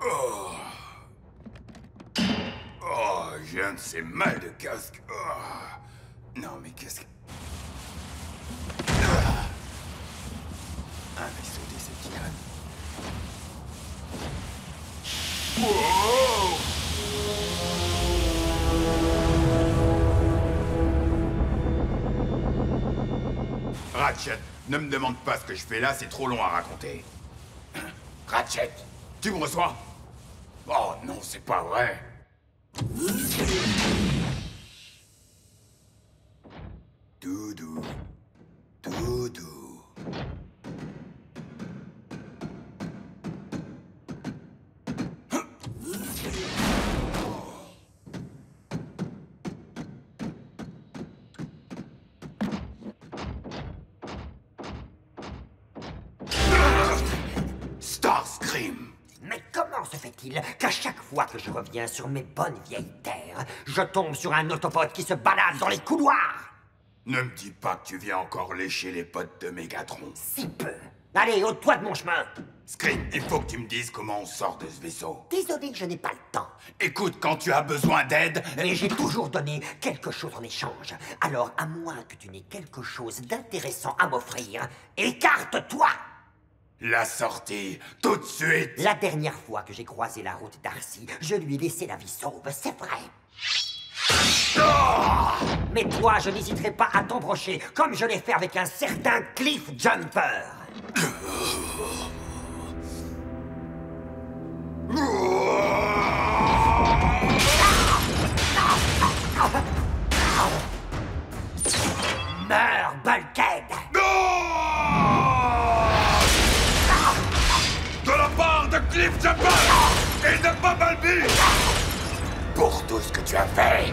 Oh, oh j'ai un de ces mal de casque. Oh. Non, mais qu'est-ce que... Un vaisseau Decepticon. Wow! Ratchet, ne me demande pas ce que je fais là, c'est trop long à raconter. Ratchet, tu me reçois? Oh non, c'est pas vrai. Doudou. Doudou. Starscream! Mais comment se fait-il qu'à chaque fois que je reviens sur mes bonnes vieilles terres, je tombe sur un Autobot qui se balade dans les couloirs? Ne me dis pas que tu viens encore lécher les potes de Mégatron. Si peu. Allez, ôte-toi de mon chemin. Scream, il faut que tu me dises comment on sort de ce vaisseau. Désolé, je n'ai pas le temps. Écoute, quand tu as besoin d'aide... Mais j'ai toujours donné quelque chose en échange. Alors, à moins que tu n'aies quelque chose d'intéressant à m'offrir, écarte-toi! La sortie, tout de suite! La dernière fois que j'ai croisé la route d'Arcy, je lui ai laissé la vie sauve, c'est vrai. Oh! Mais toi, je n'hésiterai pas à t'embrocher, comme je l'ai fait avec un certain Cliff Jumper. Meurs, Bulkhead! De la part de Cliff Jumper et de Bumblebee! Pour tout ce que tu as fait!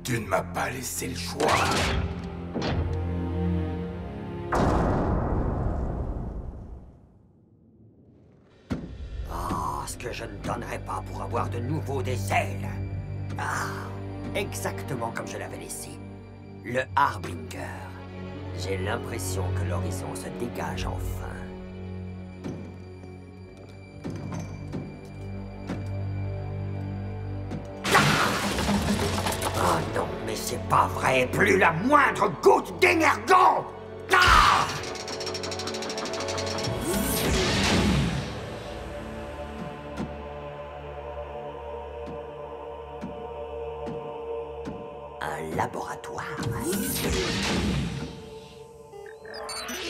Tu ne m'as pas laissé le choix. Oh, ce que je ne donnerais pas pour avoir de nouveau des ailes. Ah, exactement comme je l'avais laissé. Le Harbinger. J'ai l'impression que l'horizon se dégage enfin. Oh non, mais c'est pas vrai, plus la moindre goutte d'énergon! Ah! Un laboratoire.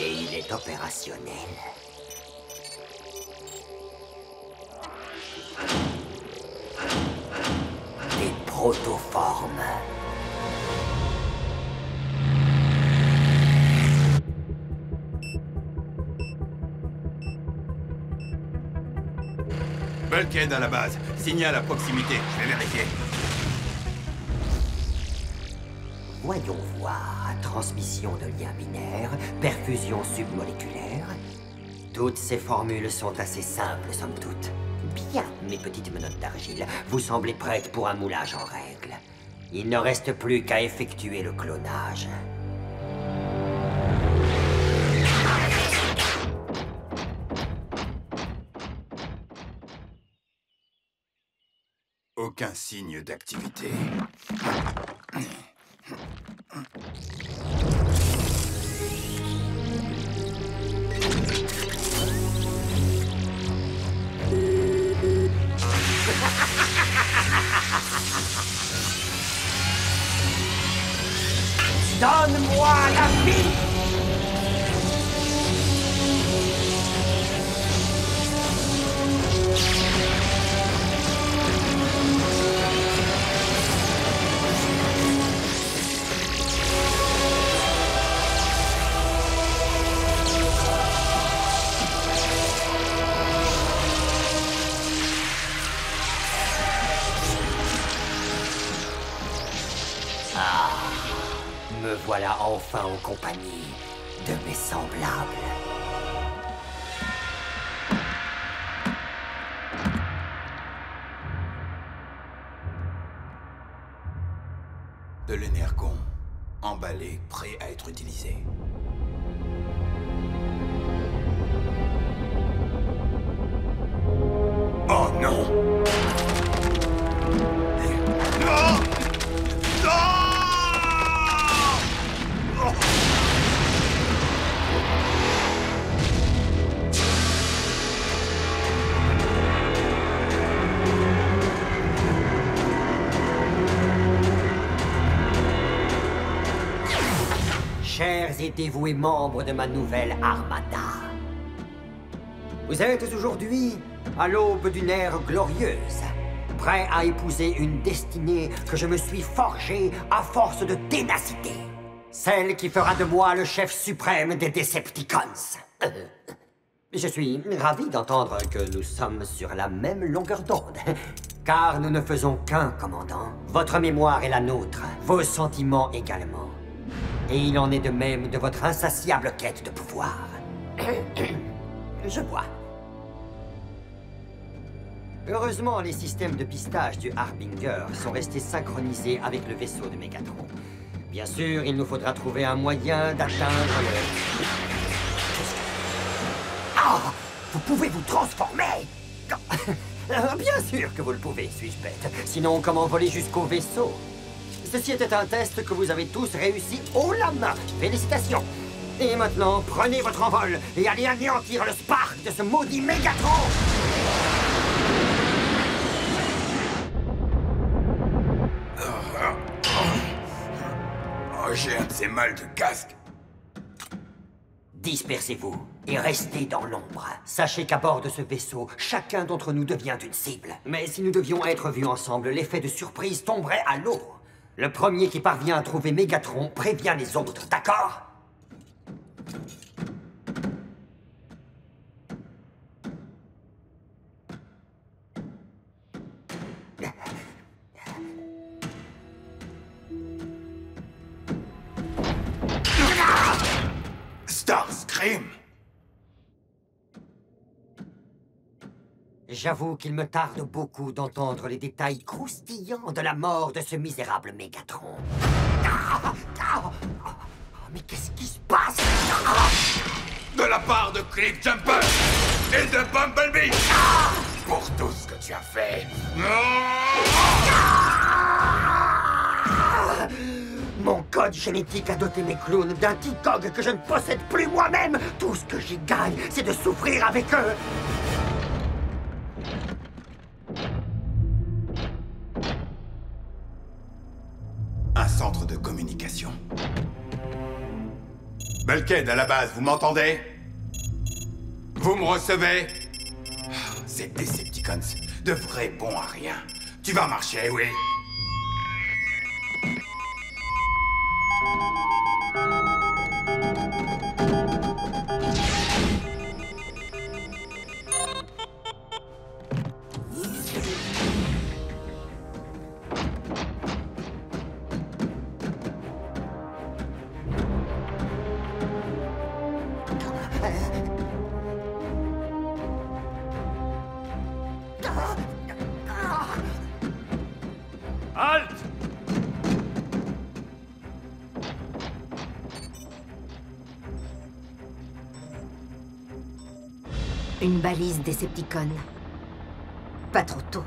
Et il est opérationnel. Des protoformes. Bulkhead à la base. Signal à proximité. Je vais vérifier. Voyons voir. Transmission de liens binaires, perfusion submoléculaire. Toutes ces formules sont assez simples, somme toute. Bien, mes petites menottes d'argile, vous semblez prêtes pour un moulage en règle. Il ne reste plus qu'à effectuer le clonage. Aucun signe d'activité. la vie! Me voilà enfin en compagnie de mes semblables. De l'énergon, emballé, prêt à être utilisé. Oh non! Non! Non! Chers et dévoués membres de ma nouvelle armada, vous êtes aujourd'hui à l'aube d'une ère glorieuse, prêts à épouser une destinée que je me suis forgée à force de ténacité. Celle qui fera de moi le chef suprême des Decepticons. Je suis ravi d'entendre que nous sommes sur la même longueur d'onde. Car nous ne faisons qu'un, commandant. Votre mémoire est la nôtre, vos sentiments également. Et il en est de même de votre insatiable quête de pouvoir. Je bois. Heureusement, les systèmes de pistage du Harbinger sont restés synchronisés avec le vaisseau de Mégatron. Bien sûr, il nous faudra trouver un moyen d'atteindre le... Ah! Vous pouvez vous transformer! Bien sûr que vous le pouvez, suis-je bête. Sinon, comment voler jusqu'au vaisseau? Ceci était un test que vous avez tous réussi haut la main. Félicitations! Et maintenant, prenez votre envol et allez anéantir le Spark de ce maudit Mégatron! Oh, j'ai un de ces mal de casque. Dispersez-vous et restez dans l'ombre. Sachez qu'à bord de ce vaisseau, chacun d'entre nous devient une cible. Mais si nous devions être vus ensemble, l'effet de surprise tomberait à l'eau. Le premier qui parvient à trouver Mégatron prévient les autres, d'accord? Starscream! J'avoue qu'il me tarde beaucoup d'entendre les détails croustillants de la mort de ce misérable Mégatron. Mais qu'est-ce qui se passe? De la part de Cliffjumper et de Bumblebee! Pour tout ce que tu as fait! Mon code génétique a doté mes clones d'un T-Cog que je ne possède plus moi-même. Tout ce que j'y gagne, c'est de souffrir avec eux. Un centre de communication. Bulkhead, à la base, vous m'entendez? Vous me recevez? Ces Decepticons, de vrais bons à rien. Tu vas marcher, oui? Halte! Une balise Decepticon. Pas trop tôt.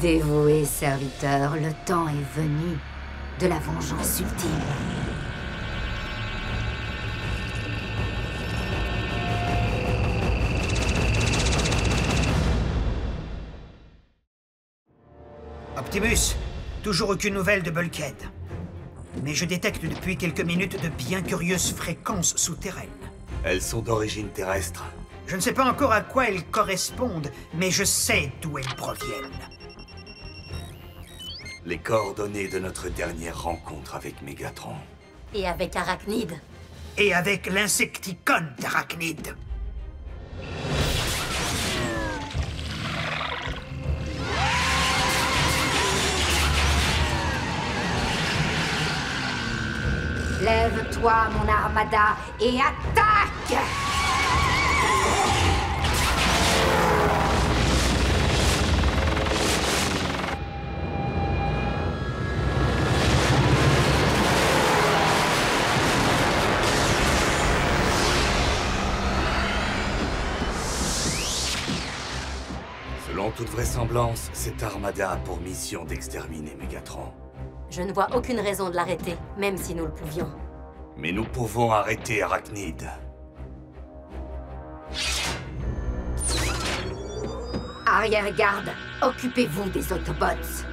Dévoués serviteurs, le temps est venu de la vengeance ultime. Optimus, toujours aucune nouvelle de Bulkhead. Mais je détecte depuis quelques minutes de bien curieuses fréquences souterraines. Elles sont d'origine terrestre. Je ne sais pas encore à quoi elles correspondent, mais je sais d'où elles proviennent. Les coordonnées de notre dernière rencontre avec Megatron. Et avec Arachnid. Et avec l'insecticone d'Arachnid. Lève-toi, mon armada, et attaque! Selon toute vraisemblance, cette armada a pour mission d'exterminer Megatron. Je ne vois aucune raison de l'arrêter, même si nous le pouvions. Mais nous pouvons arrêter Arachnid. Arrière-garde, occupez-vous des Autobots.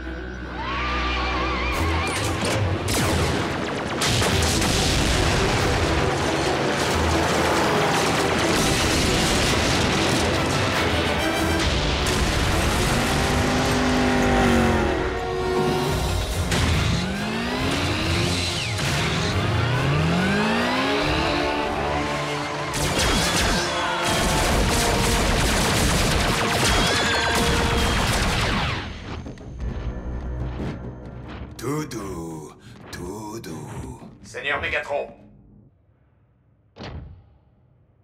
Tout doux, tout doux. Seigneur Megatron.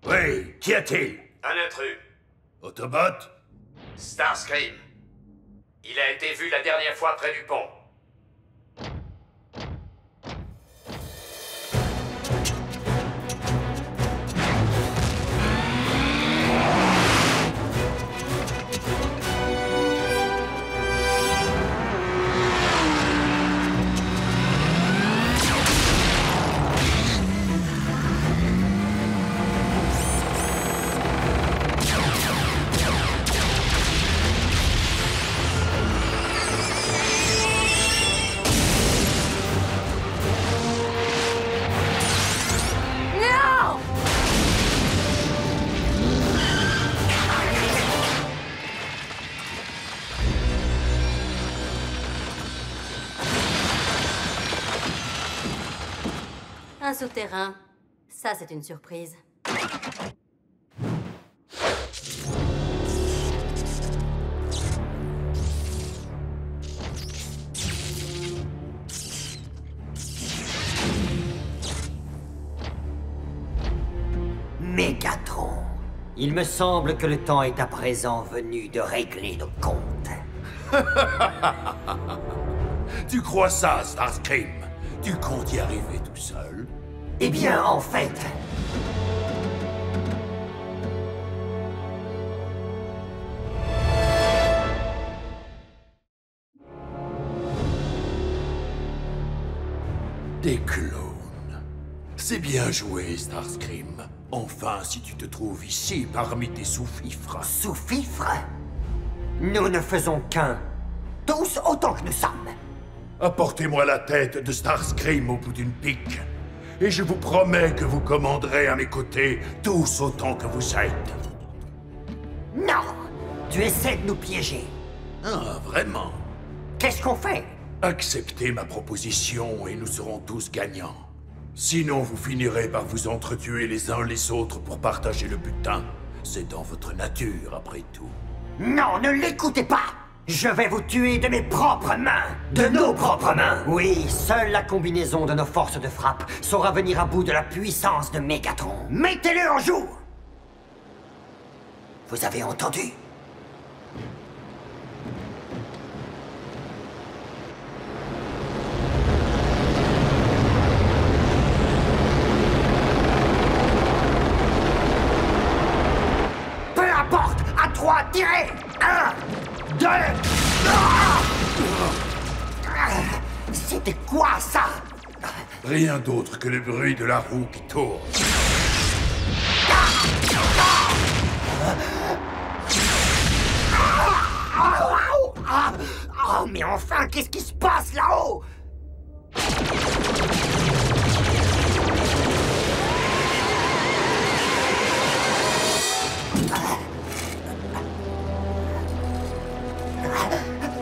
Oui, qu'y a-t-il? Un intrus. Autobot? Starscream. Il a été vu la dernière fois près du pont. Un souterrain, ça c'est une surprise. Megatron. Il me semble que le temps est à présent venu de régler nos comptes. Tu crois ça, Starscream? Tu comptes y arriver tout seul? Eh bien, en fait... Des clones. C'est bien joué, Starscream. Enfin, si tu te trouves ici parmi tes sous-fifres. Sous-fifres? Nous ne faisons qu'un. Tous autant que nous sommes. Apportez-moi la tête de Starscream au bout d'une pique. Et je vous promets que vous commanderez à mes côtés tous autant que vous êtes. Non! Tu essaies de nous piéger. Ah, vraiment? Qu'est-ce qu'on fait? Acceptez ma proposition et nous serons tous gagnants. Sinon, vous finirez par vous entretuer les uns les autres pour partager le butin. C'est dans votre nature, après tout. Non, ne l'écoutez pas! Je vais vous tuer de mes propres mains! De nos propres mains! Oui, seule la combinaison de nos forces de frappe saura venir à bout de la puissance de Megatron. Mettez-le en joue! Vous avez entendu? Peu importe! À 3, tirez! 1, 2... C'était quoi ça? Rien d'autre que le bruit de la roue qui tourne. Oh, mais enfin, qu'est-ce qui se passe là-haut?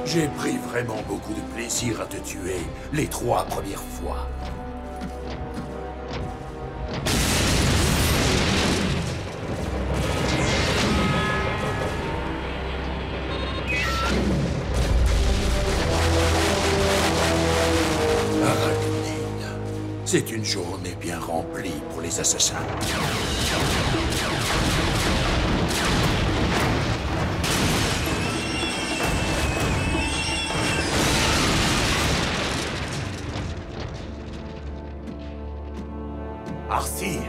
J'ai pris vraiment beaucoup de plaisir à te tuer les 3 premières fois. Arachnide, c'est une journée bien remplie pour les assassins. Arsi!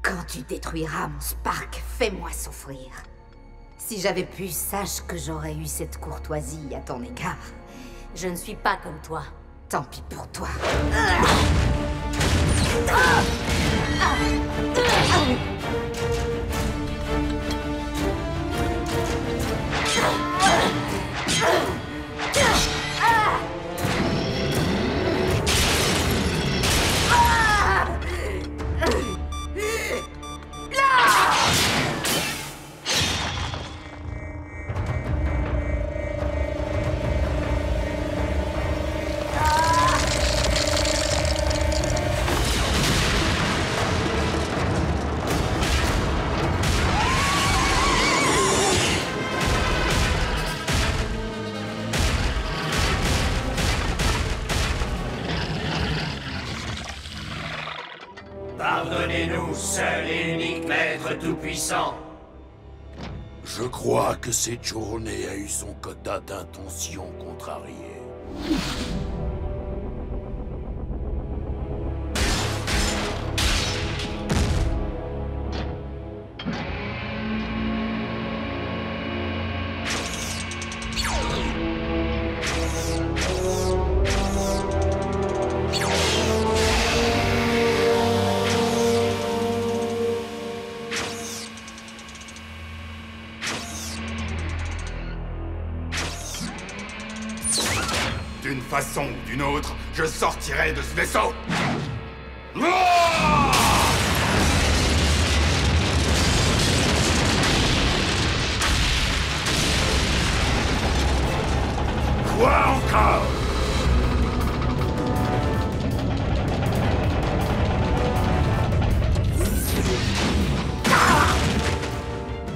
Quand tu détruiras mon Spark, fais-moi souffrir. Si j'avais pu, sache que j'aurais eu cette courtoisie à ton égard. Je ne suis pas comme toi. Tant pis pour toi. Pardonnez-nous, seul et unique maître tout-puissant. Je crois que cette journée a eu son quota d'intentions contrariées. D'une façon ou d'une autre, je sortirai de ce vaisseau. Ah! Quoi encore?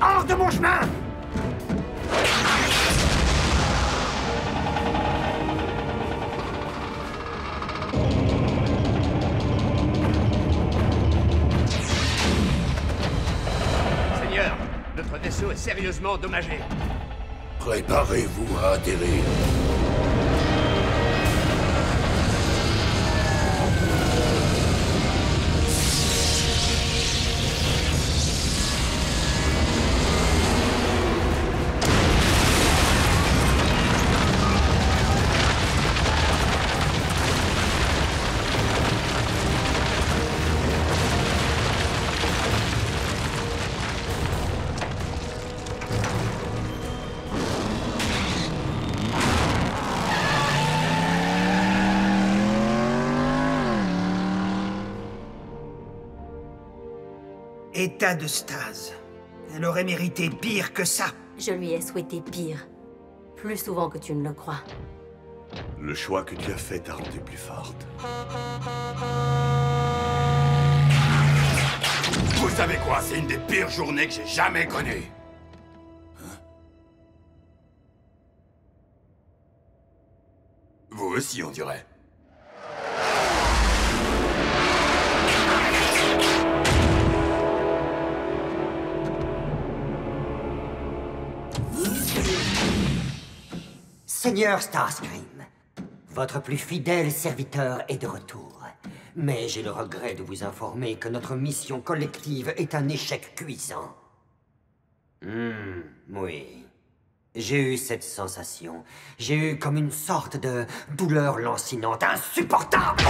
Hors de mon chemin! Seigneur, notre vaisseau est sérieusement endommagé. Préparez-vous à atterrir. État de stase. Elle aurait mérité pire que ça. Je lui ai souhaité pire. Plus souvent que tu ne le crois. Le choix que tu as fait t'a rendue plus forte. Vous savez quoi? C'est une des pires journées que j'ai jamais connues. Hein? Vous aussi, on dirait. Seigneur Starscream, votre plus fidèle serviteur est de retour. Mais j'ai le regret de vous informer que notre mission collective est un échec cuisant. Oui. J'ai eu cette sensation. J'ai eu comme une sorte de douleur lancinante insupportable.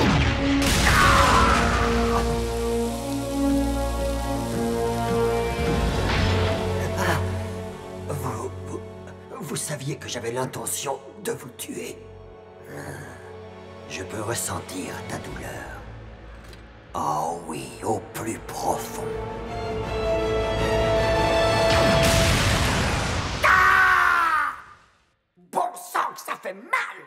Vous saviez que j'avais l'intention de vous tuer. Je peux ressentir ta douleur. Oh oui, au plus profond. Ah! Bon sang que ça fait mal!